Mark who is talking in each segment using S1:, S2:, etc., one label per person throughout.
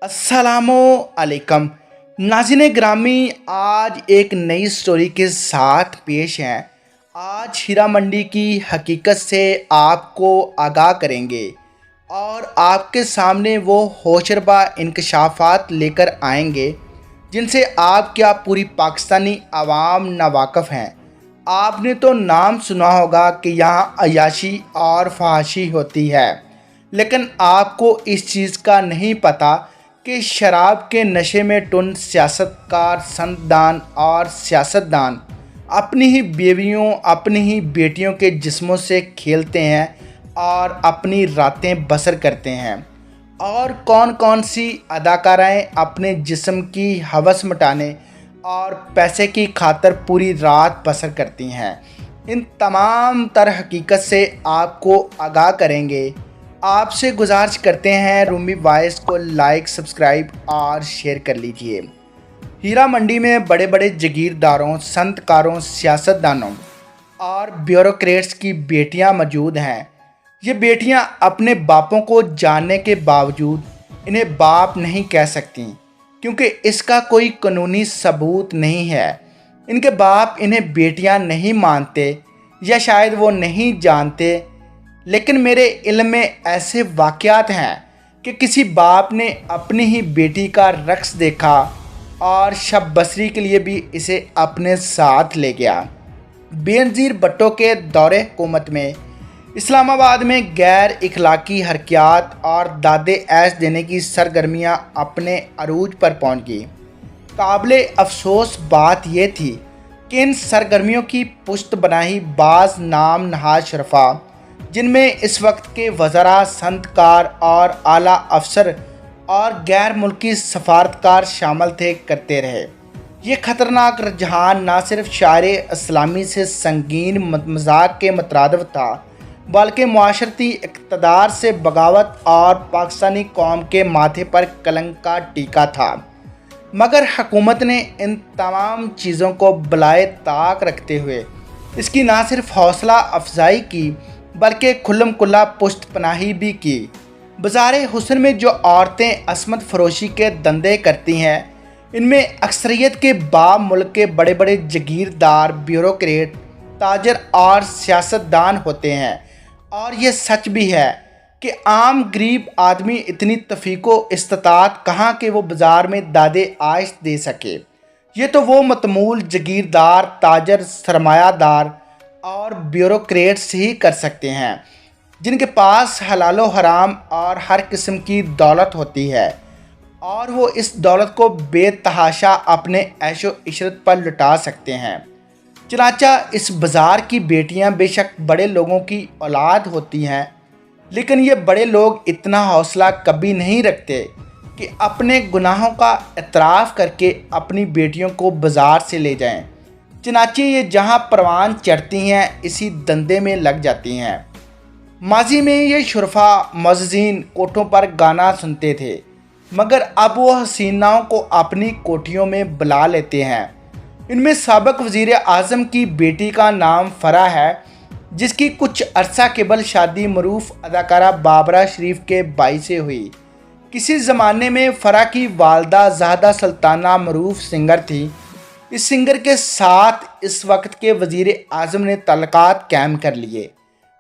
S1: अस्सलामु अलैकुम नाज़रीन ग्रामी। आज एक नई स्टोरी के साथ पेश हैं। आज हीरा मंडी की हकीकत से आपको आगाह करेंगे और आपके सामने वो होशरबा इंकशाफात लेकर आएंगे जिनसे आप क्या पूरी पाकिस्तानी आवाम नावाकिफ़ हैं। आपने तो नाम सुना होगा कि यहाँ अयाशी और फहाशी होती है, लेकिन आपको इस चीज़ का नहीं पता कि शराब के नशे में टुन सियासतकार, संतदान और सियासतदान अपनी ही बीवियों, अपनी ही बेटियों के जिस्मों से खेलते हैं और अपनी रातें बसर करते हैं। और कौन कौन सी अदाकाराएँ अपने जिस्म की हवस मिटाने और पैसे की खातर पूरी रात बसर करती हैं। इन तमाम तर हकीकत से आपको आगाह करेंगे। आपसे गुजारिश करते हैं रूमी वॉइस को लाइक, सब्सक्राइब और शेयर कर लीजिए। हीरा मंडी में बड़े बड़े जागीरदारों, संतकारों, सियासतदानों और ब्यूरोक्रेट्स की बेटियां मौजूद हैं। ये बेटियां अपने बापों को जानने के बावजूद इन्हें बाप नहीं कह सकती, क्योंकि इसका कोई कानूनी सबूत नहीं है। इनके बाप इन्हें बेटियां नहीं मानते या शायद वो नहीं जानते। लेकिन मेरे इल्म में ऐसे वाक़यात हैं कि किसी बाप ने अपनी ही बेटी का रक्स देखा और शब बसरी के लिए भी इसे अपने साथ ले गया। बेनज़ीर भुट्टो के दौरे हुकूमत में इस्लामाबाद में गैर इखलाकी हरकयात और दादे ऐश देने की सरगर्मियां अपने अरूज पर पहुंच गई। काबिले अफसोस बात यह थी कि इन सरगर्मियों की पुश्त बनाही बाज़ नाम नहाज शरफा, जिनमें इस वक्त के वज़रा, संतकार और आला अफसर और गैर मुल्की सफारतकार शामिल थे, करते रहे। ये ख़तरनाक रुझान न सिर्फ शायर इस्लामी से संगीन मजाक के मुतरादिफ था, बल्कि मुआशरती इक़्तिदार से बगावत और पाकिस्तानी कौम के माथे पर कलंक का टीका था। मगर हुकूमत ने इन तमाम चीज़ों को बलाए ताक रखते हुए इसकी न सिर्फ हौसला अफजाई की, बल्कि खुल्लम खुल्ला पुश्त पनाही भी की। बाज़ारे हुस्न में जो औरतें असमत फरोशी के धंधे करती हैं, इनमें अक्सरियत के बाप मुल्क के बड़े बड़े जागीरदार, ब्यूरोक्रेट, ताजर और सियासतदान होते हैं। और ये सच भी है कि आम गरीब आदमी इतनी तफ़ीको इस्तात कहाँ कि वो बाज़ार में दादे आइश दे सके। ये तो वो मतमूल जागीरदार, ताजर, सरमायादार और ब्यूरोक्रेट्स ही कर सकते हैं, जिनके पास हलालो हराम और हर किस्म की दौलत होती है और वो इस दौलत को बेतहाशा अपने ऐशो इशरत पर लुटा सकते हैं। चनाचा इस बाज़ार की बेटियां बेशक बड़े लोगों की औलाद होती हैं, लेकिन ये बड़े लोग इतना हौसला कभी नहीं रखते कि अपने गुनाहों का एतराफ़ करके अपनी बेटियों को बाज़ार से ले जाएं। चनाचे ये जहाँ परवान चढ़ती हैं, इसी धंधे में लग जाती हैं। माजी में ये शुरफा मज़ीन कोठों पर गाना सुनते थे, मगर अब वो हसीनाओं को अपनी कोठियों में बुला लेते हैं। इनमें साबिक़ वज़ीर आज़म की बेटी का नाम फ़रा है, जिसकी कुछ अरसा केबल शादी मरूफ अदाकारा बाबरा शरीफ के भाई से हुई। किसी ज़माने में फ़रा की वालदा ज़ाहदा सुल्ताना मरूफ सिंगर थी। इस सिंगर के साथ इस वक्त के वज़ीर आज़म ने तल्लुकात कायम कर लिए,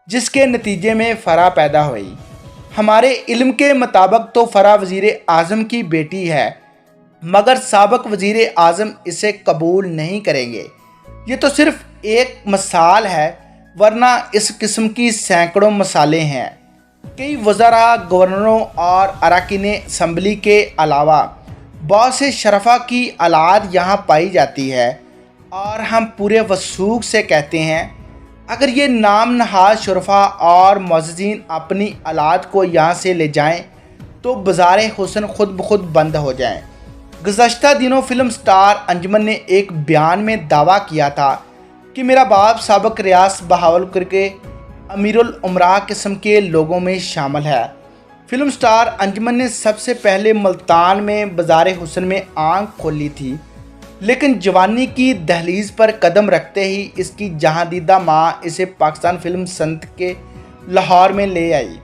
S1: जिसके नतीजे में फ़रा पैदा हुई। हमारे इल्म के मुताबिक तो फ़रा वज़ीर आज़म की बेटी है, मगर साबिक़ वज़ीर आज़म इसे कबूल नहीं करेंगे। ये तो सिर्फ़ एक मिसाल है, वरना इस किस्म की सैकड़ों मिसालें हैं। कई वज़रा, गवर्नरों और अरकान असम्बली के अलावा बहुत से शरफा की औलाद यहाँ पाई जाती है और हम पूरे वसूख से कहते हैं, अगर ये नाम नहाज शरफा और मुअज़्ज़िज़ीन अपनी औलाद को यहाँ से ले जाएं तो बाज़ारे हुस्न खुद ब खुद बंद हो जाएं। गुज़श्ता दिनों फिल्म स्टार अंजुमन ने एक बयान में दावा किया था कि मेरा बाप साबिक़ रियासत बहावलपुर के अमीरुल उमरा किस्म के लोगों में शामिल है। फिल्म स्टार अंजुमन ने सबसे पहले मुल्तान में बाज़ार हुस्न में आंख खोली थी, लेकिन जवानी की दहलीज पर कदम रखते ही इसकी जहां दीदा माँ इसे पाकिस्तान फिल्म संत के लाहौर में ले आई।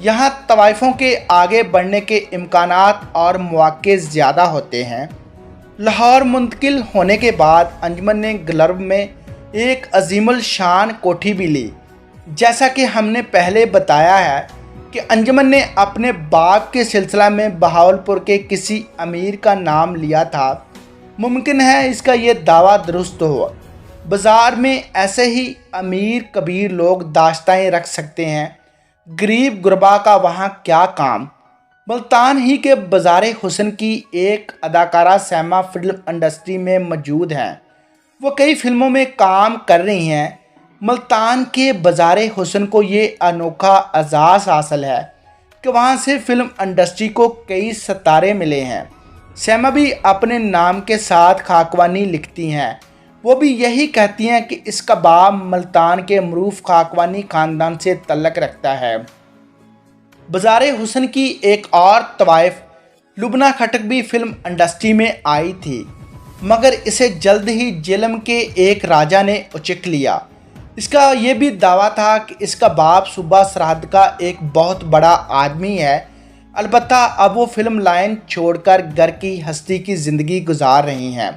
S1: यहाँ तवाइफों के आगे बढ़ने के इम्कानात और मौके ज़्यादा होते हैं। लाहौर मुंतकिल होने के बाद अंजुमन ने गलर्ब में एक अजीमुल शान कोठी भी ली। जैसा कि हमने पहले बताया है कि अंजुमन ने अपने बाप के सिलसिला में बहावलपुर के किसी अमीर का नाम लिया था। मुमकिन है इसका ये दावा दुरुस्त हो। बाज़ार में ऐसे ही अमीर कबीर लोग दाश्ताएँ रख सकते हैं, गरीब गुरबा का वहाँ क्या काम। मुल्तान ही के बाज़ार हुस्न की एक अदाकारा सैमा फिल्म इंडस्ट्री में मौजूद हैं। वो कई फिल्मों में काम कर रही हैं। मुल्तान के बाज़ार हुस्न को ये अनोखा एजाज़ हासिल है कि वहाँ से फिल्म इंडस्ट्री को कई सितारे मिले हैं। सैमा भी अपने नाम के साथ खाकवानी लिखती हैं। वो भी यही कहती हैं कि इसका बाप मुल्तान के मरूफ खाकवानी ख़ानदान से तल्लक रखता है। बाज़ार हुस्न की एक और तवाइफ लुबना खटक भी फिल्म इंडस्ट्री में आई थी, मगर इसे जल्द ही जेलम के एक राजा ने उचक लिया। इसका ये भी दावा था कि इसका बाप सूबा सरहद का एक बहुत बड़ा आदमी है। अलबत्ता अब वो फिल्म लाइन छोड़कर घर की हस्ती की ज़िंदगी गुजार रही हैं।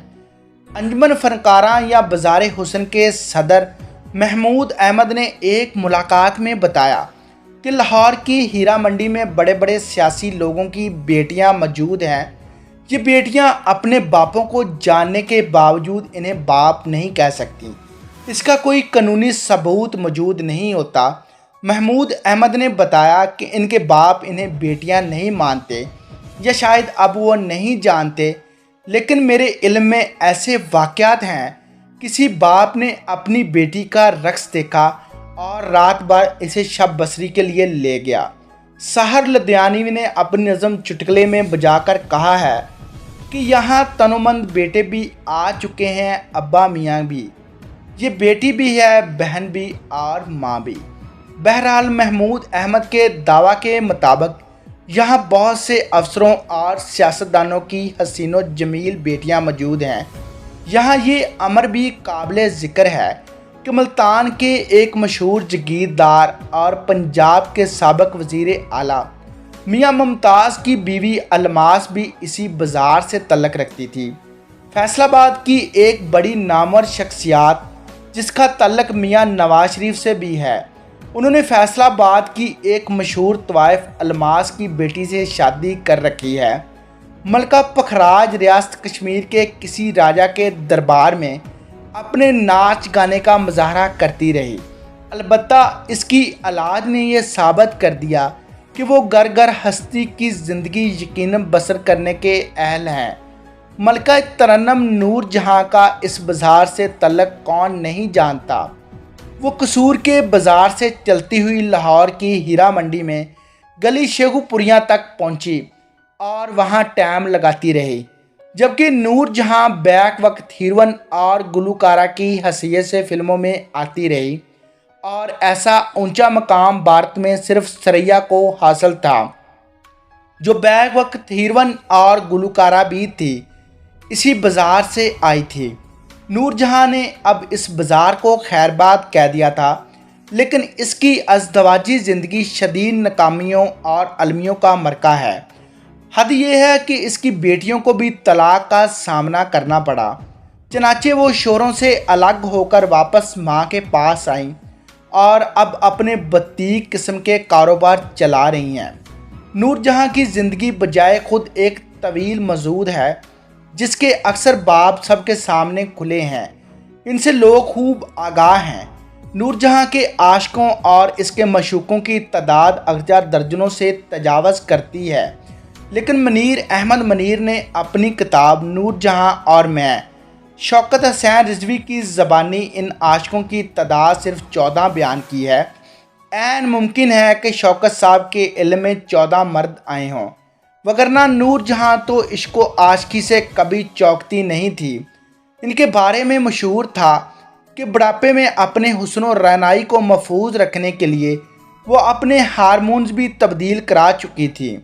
S1: अंजुमन फनकारा या बाज़ार हुस्न के सदर महमूद अहमद ने एक मुलाकात में बताया कि लाहौर की हीरा मंडी में बड़े बड़े सियासी लोगों की बेटियां मौजूद हैं। ये बेटियां अपने बापों को जानने के बावजूद इन्हें बाप नहीं कह सकती। इसका कोई कानूनी सबूत मौजूद नहीं होता। महमूद अहमद ने बताया कि इनके बाप इन्हें बेटियां नहीं मानते या शायद अब वो नहीं जानते, लेकिन मेरे इल्म में ऐसे वाक़यात हैं। किसी बाप ने अपनी बेटी का रक्स देखा और रात भर इसे शब बसरी के लिए ले गया। सहर लुधियानवी ने अपनी नज़म चुटकुले में बजाकर कहा है कि यहाँ तनोमंद बेटे भी आ चुके हैं, अब्बा मियाँ भी, ये बेटी भी है, बहन भी और माँ भी। बहरहाल महमूद अहमद के दावा के मुताबिक यहाँ बहुत से अफसरों और सियासतदानों की हसीनो जमील बेटियाँ मौजूद हैं। यहाँ ये अमर भी काबिल ज़िक्र है कि मुल्तान के एक मशहूर जागीरदार और पंजाब के साबिक वज़ीर आला मियाँ मुमताज़ की बीवी अलमास भी इसी बाज़ार से तल्लक रखती थी। फैसलाबाद की एक बड़ी नामवर शख्सियत जिसका तल्लक मियाँ नवाज शरीफ से भी है, उन्होंने फैसलाबाद की एक मशहूर तवाइफ अलमास की बेटी से शादी कर रखी है। मलका पखराज रियासत कश्मीर के किसी राजा के दरबार में अपने नाच गाने का मुजाहरा करती रही। अलबत्ता इसकी औलाद ने यह साबित कर दिया कि वो घर घर हस्ती की ज़िंदगी यकीनन बसर करने के अहल हैं। मलका तरन्नम नूर जहाँ का इस बाज़ार से तल्लक कौन नहीं जानता। वो कसूर के बाज़ार से चलती हुई लाहौर की हीरा मंडी में गली शेखुपुरिया तक पहुंची और वहां टाइम लगाती रही, जबकि नूर जहां बैक वक्त हीरोइन और गुलकारा की हैसियत से फिल्मों में आती रही और ऐसा ऊंचा मकाम भारत में सिर्फ सरैया को हासिल था, जो बैक वक्त हीरोइन और गुलकारा भी थी, इसी बाज़ार से आई थी। नूरजहां ने अब इस बाज़ार को खैरबाद कह दिया था, लेकिन इसकी अज़दवाजी ज़िंदगी शदीद नाकामियों और अलमियों का मरका है। हद ये है कि इसकी बेटियों को भी तलाक का सामना करना पड़ा। चनाचे वो शोरों से अलग होकर वापस माँ के पास आईं और अब अपने बतीक किस्म के कारोबार चला रही हैं। नूरजहां की ज़िंदगी बजाय खुद एक तवील मजूद है जिसके अक्सर बाब सबके सामने खुले हैं। इनसे लोग खूब आगाह हैं। नूरजहां के आशिकों और इसके मशूकों की तादाद अक्सर दर्जनों से तजावज़ करती है, लेकिन मुनीर अहमद मुनीर ने अपनी किताब नूरजहां और मैं शौकत हुसैन रिजवी की ज़बानी इन आशिकों की तादाद सिर्फ 14 बयान की है। ऐन मुमकिन है कि शौकत साहब के इल्म में 14 मर्द आए हों, वगरना नूरजहां तो इश्को आशिकी से कभी चौकती नहीं थी। इनके बारे में मशहूर था कि बुढ़ापे में अपने हुस्न और रनाई को महफूज रखने के लिए वो अपने हारमोन्स भी तब्दील करा चुकी थी।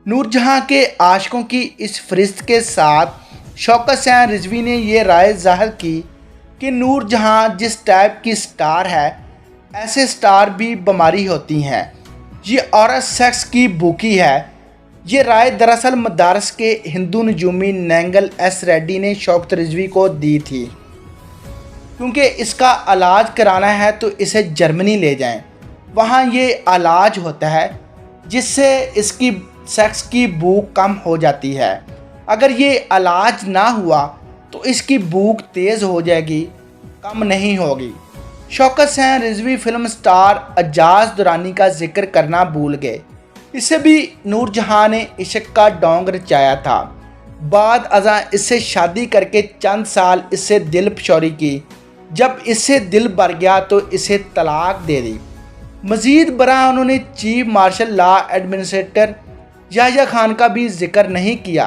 S1: नूरजहां के आशिकों की इस फरिस्त के साथ शौकत हुसैन रिजवी ने यह राय ज़ाहिर की कि नूरजहां जिस टाइप की स्टार है, ऐसे स्टार भी बीमारी होती हैं। ये औरत सेक्स की भूखी है। ये राय दरअसल मदारस के हिंदू नजूमी नैंगल एस रेड्डी ने शौकत रिजवी को दी थी। क्योंकि इसका इलाज कराना है तो इसे जर्मनी ले जाएं। वहाँ ये इलाज होता है जिससे इसकी सेक्स की भूख कम हो जाती है। अगर ये इलाज ना हुआ तो इसकी भूख तेज़ हो जाएगी, कम नहीं होगी। शौकत हुसैन रिजवी फिल्म स्टार एजाज दुरानी का जिक्र करना भूल गए। इससे भी नूरजहां ने इश्क का डोंग रचाया था। बाद अज़ा इससे शादी करके चंद साल इससे दिल फशौरी की। जब इससे दिल भर गया तो इसे तलाक दे दी। मज़ीद बरा उन्होंने chief marshal law administrator Yahya Khan का भी जिक्र नहीं किया।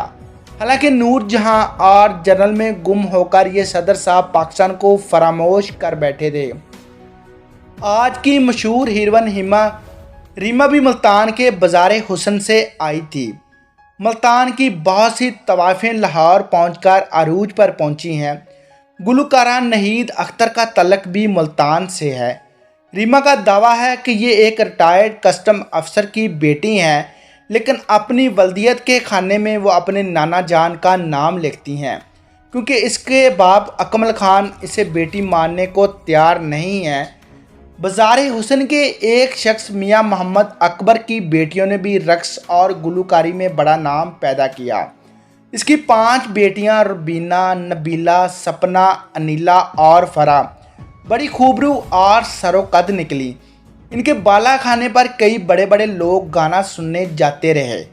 S1: हालांकि नूरजहां और जनरल में गुम होकर ये सदर साहब पाकिस्तान को फरामोश कर बैठे थे। आज की मशहूर हीरोइन रीमा भी मुल्तान के बाज़ार हुस्न से आई थी। मुल्तान की बहुत सी तवाफ़ें लाहौर पहुंचकर अरूज पर पहुंची हैं। गुलकारा नहीद अख्तर का तल्लक भी मुल्तान से है। रीमा का दावा है कि ये एक रिटायर्ड कस्टम अफसर की बेटी हैं, लेकिन अपनी वल्दियत के खाने में वो अपने नाना जान का नाम लिखती हैं, क्योंकि इसके बाप अकमल खान इसे बेटी मानने को तैयार नहीं हैं। बाज़ार हुस्न के एक शख्स मियां मोहम्मद अकबर की बेटियों ने भी रक्स और गुलकारी में बड़ा नाम पैदा किया। इसकी 5 बेटियां रुबीना, नबीला, सपना, अनीला और फरा बड़ी खूबरू और सरोकद निकली। इनके बाला खाने पर कई बड़े बड़े लोग गाना सुनने जाते रहे।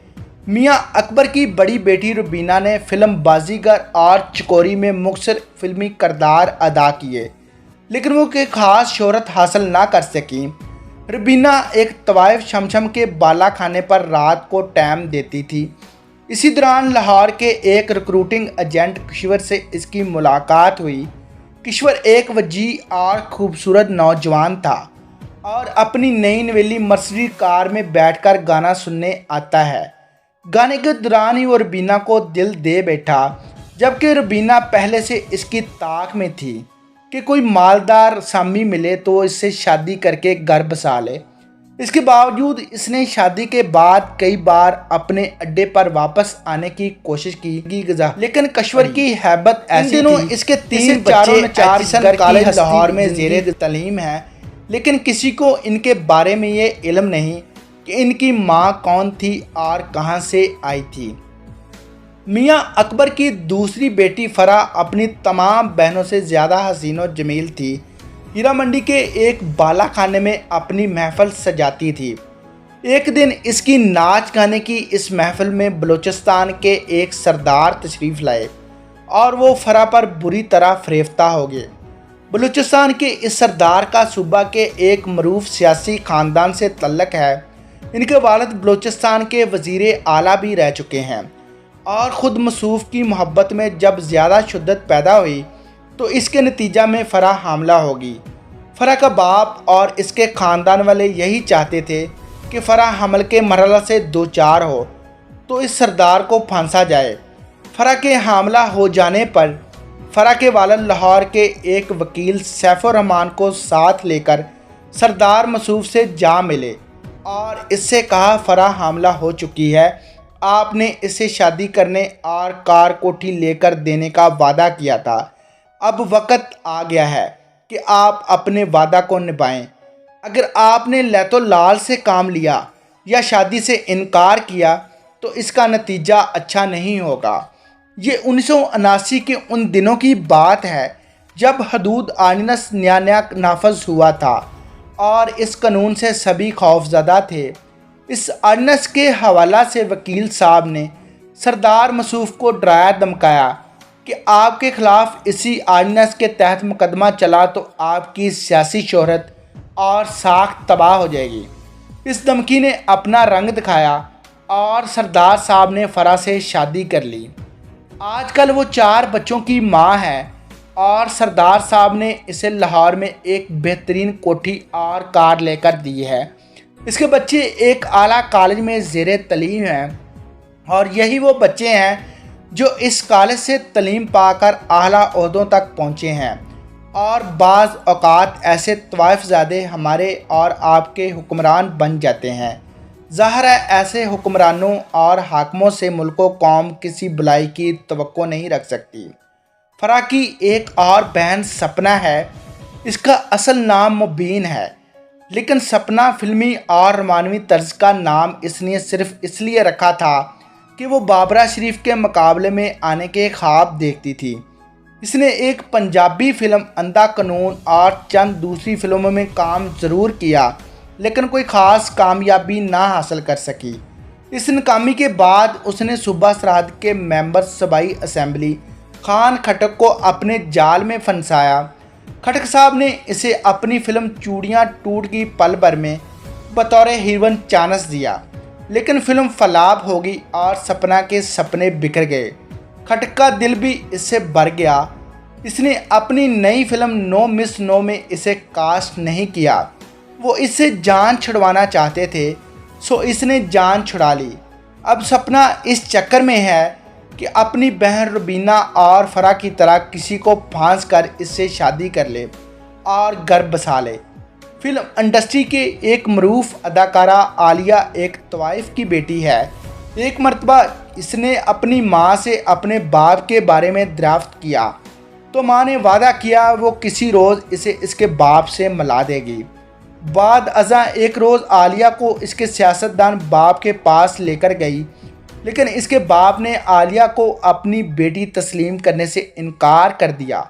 S1: मियां अकबर की बड़ी बेटी रुबीना ने फिल्म बाजीगर और चकोरी में मुख्तसर फिल्मी किरदार अदा किए, लेकिन वो के खास शोहरत हासिल ना कर सकी। रुबीना एक तवाइफ शमशम के बाला खाने पर रात को टाइम देती थी। इसी दौरान लाहौर के एक रिक्रूटिंग एजेंट किश्वर से इसकी मुलाकात हुई। किश्वर एक वजीह और खूबसूरत नौजवान था और अपनी नई नवेली मर्सिडीज कार में बैठकर गाना सुनने आता है। गाने के दौरान ही वो रुबीना को दिल दे बैठा, जबकि रुबीना पहले से इसकी ताक में थी कि कोई मालदार सामी मिले तो इससे शादी करके घर बसा ले। इसके बावजूद इसने शादी के बाद कई बार अपने अड्डे पर वापस आने की कोशिश की, लेकिन किश्वर की हैबत ऐसी थी। इसके 3 बच्चे कॉलेज लाहौर में ज़ेरे तलीम हैं, लेकिन किसी को इनके बारे में ये इल्म नहीं कि इनकी माँ कौन थी और कहाँ से आई थी। मियां अकबर की दूसरी बेटी फरा अपनी तमाम बहनों से ज़्यादा हसीन और जमील थी। हीरा मंडी के एक बाला खाने में अपनी महफिल सजाती थी। एक दिन इसकी नाच गाने की इस महफिल में बलूचिस्तान के एक सरदार तशरीफ़ लाए और वो फरा पर बुरी तरह फरेफ्ता हो गए। बलूचिस्तान के इस सरदार का सूबा के एक मरूफ सियासी ख़ानदान से तल्लक है। इनके वालिद बलूचिस्तान के वज़ीर आला भी रह चुके हैं और ख़ुद मसूफ़ की मोहब्बत में जब ज़्यादा शिद्दत पैदा हुई तो इसके नतीजा में फ़रा हामला होगी। फ़रा का बाप और इसके ख़ानदान वाले यही चाहते थे कि फ़रा हमल के मरहला से दो चार हो तो इस सरदार को फांसा जाए। फ़रा के हामला हो जाने पर फ़रा के वालिद लाहौर के एक वकील सैफुर रहमान को साथ लेकर सरदार मसूफ़ से जा मिले और इससे कहा फ़रा हामला हो चुकी है, आपने इससे शादी करने और कार कोठी लेकर देने का वादा किया था। अब वक्त आ गया है कि आप अपने वादा को निभाएं। अगर आपने लैतो लाल से काम लिया या शादी से इनकार किया तो इसका नतीजा अच्छा नहीं होगा। ये 1979 के उन दिनों की बात है जब हदूद आर्डिनेंस नया नाफज हुआ था और इस कानून से सभी खौफजदा थे। इस आर्डिनेंस के हवाला से वकील साहब ने सरदार मसूफ़ को डराया धमकाया कि आपके ख़िलाफ़ इसी आर्डिनेंस के तहत मुकदमा चला तो आपकी सियासी शोहरत और साख तबाह हो जाएगी। इस धमकी ने अपना रंग दिखाया और सरदार साहब ने फ़रा से शादी कर ली। आजकल वो 4 बच्चों की माँ है और सरदार साहब ने इसे लाहौर में एक बेहतरीन कोठी और कार लेकर दी है। इसके बच्चे एक आला कॉलेज में ज़ेरे तलीम हैं और यही वो बच्चे हैं जो इस कॉलेज से तलीम पाकर आला ओहदों तक पहुँचे हैं। और बाज़ औक़ात ऐसे तवाइफ़ ज़ादे हमारे और आपके हुक्मरान बन जाते हैं। ज़ाहिर है ऐसे हुक्मरानों और हाकिमों से मुल्क व कौम किसी भलाई की तवक्को नहीं रख सकती। फराह की एक और बहन सपना है। इसका असल नाम मुबीन है, लेकिन सपना फिल्मी और रोमानवी तर्ज का नाम इसने सिर्फ इसलिए रखा था कि वो बाबरा शरीफ के मुकाबले में आने के ख्वाब देखती थी। इसने एक पंजाबी फिल्म अंधा कानून और चंद दूसरी फिल्मों में काम ज़रूर किया, लेकिन कोई ख़ास कामयाबी ना हासिल कर सकी। इस नाकामी के बाद उसने सूबा सरहद के मेंबर सूबाई असम्बली खान खटक को अपने जाल में फंसाया। खटक साहब ने इसे अपनी फिल्म चूड़ियाँ टूट गई पल भर में बतौर हीरोइन चांस दिया, लेकिन फिल्म फलाप हो गई और सपना के सपने बिखर गए। खटक का दिल भी इससे भर गया। इसने अपनी नई फिल्म नो मिस नो में इसे कास्ट नहीं किया। वो इससे जान छुड़वाना चाहते थे, सो इसने जान छुड़ा ली। अब सपना इस चक्कर में है कि अपनी बहन रुबीना और फराह की तरह किसी को फांस कर इससे शादी कर ले और घर बसा ले। फिल्म इंडस्ट्री के एक मरूफ अदाकारा आलिया एक तवाइफ की बेटी है। एक मरतबा इसने अपनी माँ से अपने बाप के बारे में दरियाफ्त किया तो माँ ने वादा किया वो किसी रोज़ इसे इसके बाप से मिला देगी। बाद अज़ा एक रोज़ आलिया को इसके सियासतदान बाप के पास लेकर गई, लेकिन इसके बाप ने आलिया को अपनी बेटी तस्लीम करने से इनकार कर दिया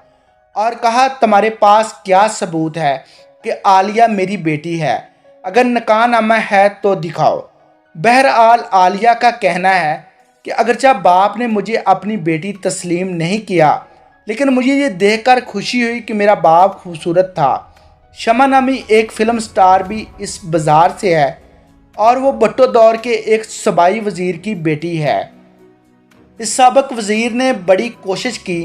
S1: और कहा तुम्हारे पास क्या सबूत है कि आलिया मेरी बेटी है? अगर निकाहनामा है तो दिखाओ। बहरहाल आलिया का कहना है कि अगरचा बाप ने मुझे अपनी बेटी तस्लीम नहीं किया, लेकिन मुझे ये देखकर खुशी हुई कि मेरा बाप खूबसूरत था। शमा नामी एक फिल्म स्टार भी इस बाज़ार से है और वो भट्टो दौर के एक सूबाई वज़ीर की बेटी है। इस साबिक वज़ीर ने बड़ी कोशिश की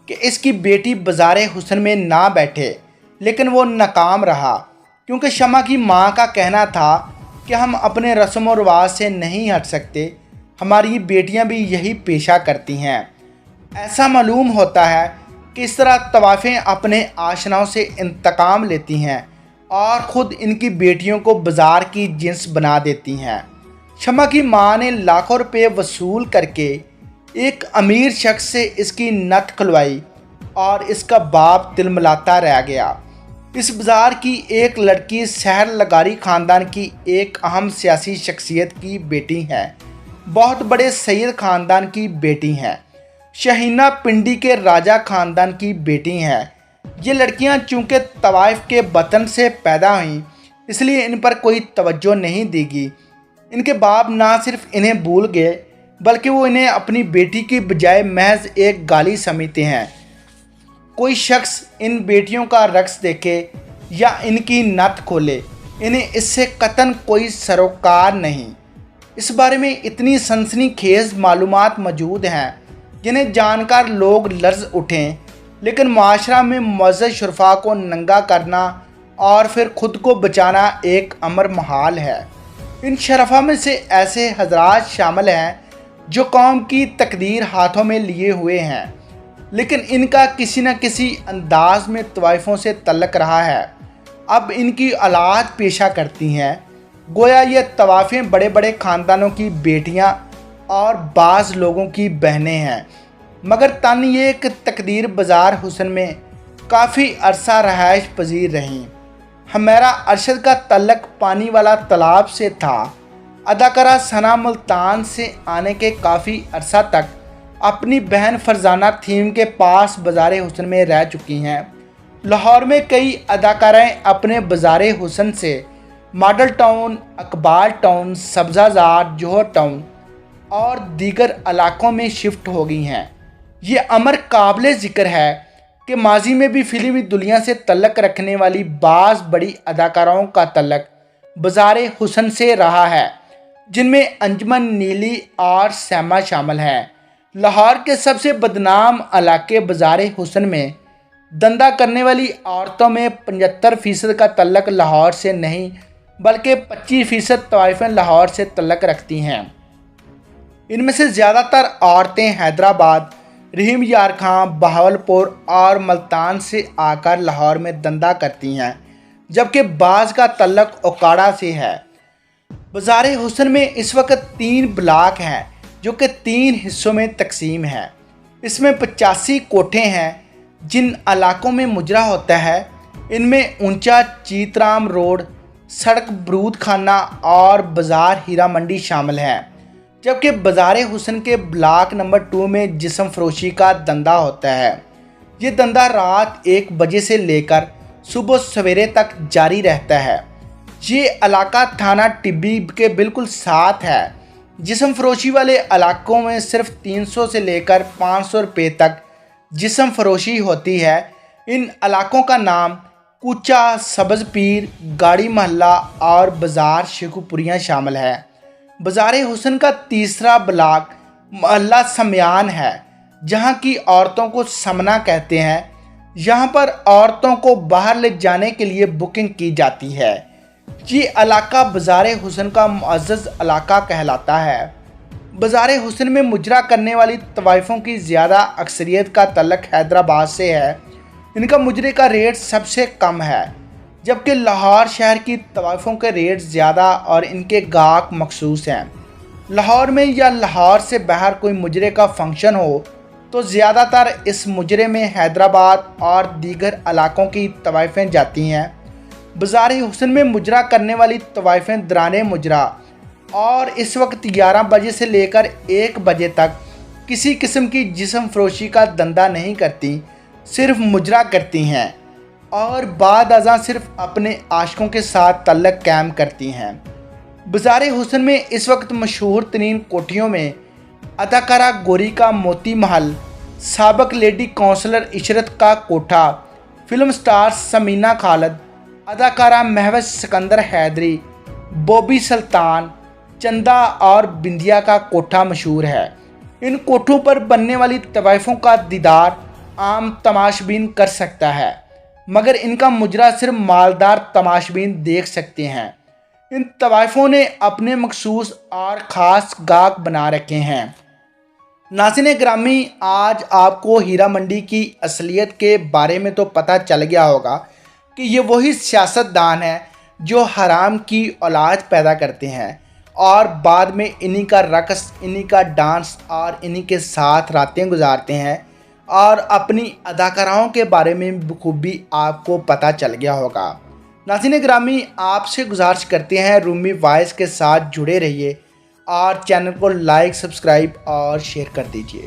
S1: कि इसकी बेटी बाज़ार हुस्न में ना बैठे, लेकिन वो नाकाम रहा, क्योंकि शमा की माँ का कहना था कि हम अपने रस्म व रिवाज से नहीं हट सकते, हमारी बेटियाँ भी यही पेशा करती हैं। ऐसा मालूम होता है कि इस तरह तवाफ़ें अपने आशनाओं से इंतकाम लेती हैं और ख़ुद इनकी बेटियों को बाज़ार की जिन्स बना देती हैं। शमा की माँ ने लाखों रुपए वसूल करके एक अमीर शख्स से इसकी नथ खुलवाई और इसका बाप तिलमिलाता रह गया। इस बाज़ार की एक लड़की सहर लगारी ख़ानदान की एक अहम सियासी शख्सियत की बेटी है, बहुत बड़े सैयद ख़ानदान की बेटी हैं। शहीना पिंडी के राजा ख़ानदान की बेटी हैं। ये लड़कियां चूँकि तवाइफ के वतन से पैदा हुईं, इसलिए इन पर कोई तवज्जो नहीं दी गई। इनके बाप ना सिर्फ इन्हें भूल गए, बल्कि वो इन्हें अपनी बेटी की बजाय महज एक गाली समझते हैं। कोई शख्स इन बेटियों का रक्स देखे या इनकी नथ खोले, इन्हें इससे कतन कोई सरोकार नहीं। इस बारे में इतनी सनसनीखेज़ मालूमात मौजूद हैं जिन्हें जानकर लोग लर्ज़ उठें, लेकिन माशरा में मुअज़्ज़ज़ शुरफा को नंगा करना और फिर ख़ुद को बचाना एक अमर महाल है। इन शरफा में से ऐसे हजरात शामिल हैं जो कौम की तकदीर हाथों में लिए हुए हैं, लेकिन इनका किसी न किसी अंदाज में तवाइफ़ों से तल्लक रहा है। अब इनकी औलाद पेशा करती हैं, गोया ये तवाफ़ें बड़े बड़े ख़ानदानों की बेटियां और बाज़ लोगों की बहनें हैं, मगर तन ये कि तकदीर बाज़ार हुस्न में काफ़ी अरसा रहायश पजीर रहीं। हमेरा अरशद का तल्लक पानी वाला तालाब से था। अदाकारा सना मुल्तान से आने के काफ़ी अरसा तक अपनी बहन फरजाना थीम के पास बाज़ार हुस्न में रह चुकी हैं। लाहौर में कई अदाकाराएँ अपने बाज़ार हुस्न से मॉडल टाउन, अकबाल टाउन, सब्ज़ाज़ार, जौहर टाउन और दीगर इलाकों में शिफ्ट हो गई हैं। ये अमर काबिल ज़िक्र है कि माजी में भी फिल्मी दुनिया से तल्लक रखने वाली बाज़ बड़ी अदाकाराओं का तल्लक बाज़ार हुस्न से रहा है, जिनमें अंजुमन, नीली और सैमा शामिल हैं। लाहौर के सबसे बदनाम इलाके बाज़ार हुस्न में धंधा करने वाली औरतों में 75% का तल्लक लाहौर से नहीं, बल्कि 25% तवाइफ़ें लाहौर से तल्लक रखती हैं। इनमें से ज़्यादातर औरतें हैदराबाद, रहीम यार खां, बहावलपुर और मुल्तान से आकर लाहौर में धंधा करती हैं, जबकि बाज़ का तल्लक ओकाड़ा से है। बाज़ार हुस्न में इस वक्त 3 ब्लॉक हैं जो कि 3 हिस्सों में तकसीम हैं। इसमें 85 कोठे हैं। जिन इलाकों में मुजरा होता है इनमें ऊंचा चीतराम रोड, सड़क बरूद खाना और बाज़ार हीरा मंडी शामिल हैं। जबकि बाज़ार हुस्न के ब्लॉक नंबर 2 में जिस्म फरोशी का धंधा होता है। ये धंधा रात 1 बजे से लेकर सुबह सवेरे तक जारी रहता है। ये इलाका थाना टिब्बी के बिल्कुल साथ है। जिस्म फरोशी वाले इलाकों में सिर्फ 300 से लेकर 500 रुपये तक जिस्म फरोशी होती है। इन इलाकों का नाम कूचा, सब्ज़ पीर, गाड़ी महल्ला और बाज़ार शेखुपुरियाँ शामिल है। बाज़ार हुस्न का तीसरा ब्लॉक मोहल्ला समयान है, जहाँ की औरतों को समना कहते हैं। यहाँ पर औरतों को बाहर ले जाने के लिए बुकिंग की जाती है। ये इलाका बाज़ार हुस्न का मुअज़्ज़ज़ इलाका कहलाता है। बाज़ार हुस्न में मुजरा करने वाली तवाइफ़ों की ज़्यादा अक्सरियत का तल्लुक़ हैदराबाद से है। इनका मुजरे का रेट सबसे कम है, जबकि लाहौर शहर की तवाइफ़ों के रेट ज़्यादा और इनके गाहक मखसूस हैं। लाहौर में या लाहौर से बाहर कोई मुजरे का फंक्शन हो तो ज़्यादातर इस मुजरे में हैदराबाद और दीगर इलाकों की तवाइफ़ें जाती हैं। बाज़ार हुस्न में मुजरा करने वाली तवाइफ़ें दौरान मुजरा और इस वक्त 11 बजे से लेकर 1 बजे तक किसी किस्म की जिस्म फरोशी का धंधा नहीं करती, सिर्फ मुजरा करती हैं और बाद अज़ां सिर्फ अपने आशिकों के साथ तल्लुक़ कायम करती हैं। बाज़ार हुस्न में इस वक्त मशहूर तरीन कोठियों में अदाकारा गौरी का मोती महल, साबिक़ लेडी काउंसलर इशरत का कोठा, फिल्म स्टार समीना खालिद, अदाकारा महवज सिकंदर हैदरी, बॉबी सुल्तान, चंदा और बिंदिया का कोठा मशहूर है। इन कोठों पर बनने वाली तवाइफ़ों का दीदार आम तमाशबीन कर सकता है, मगर इनका मुजरा सिर्फ मालदार तमाशबीन देख सकते हैं। इन तवाइफ़ों ने अपने मखसूस और ख़ास गाहक बना रखे हैं। नाज़रीन ग्रामी, आज आपको हीरा मंडी की असलियत के बारे में तो पता चल गया होगा कि ये वही सियासतदान हैं जो हराम की औलाद पैदा करते हैं और बाद में इन्हीं का रक़्स, इन्हीं का डांस और इन्हीं के साथ रातें गुजारते हैं। और अपनी अदाकाराओं के बारे में बखूबी आपको पता चल गया होगा। नाज़रीन ग्रामी, आपसे गुजारिश करते हैं रूमी वॉइस के साथ जुड़े रहिए और चैनल को लाइक, सब्सक्राइब और शेयर कर दीजिए।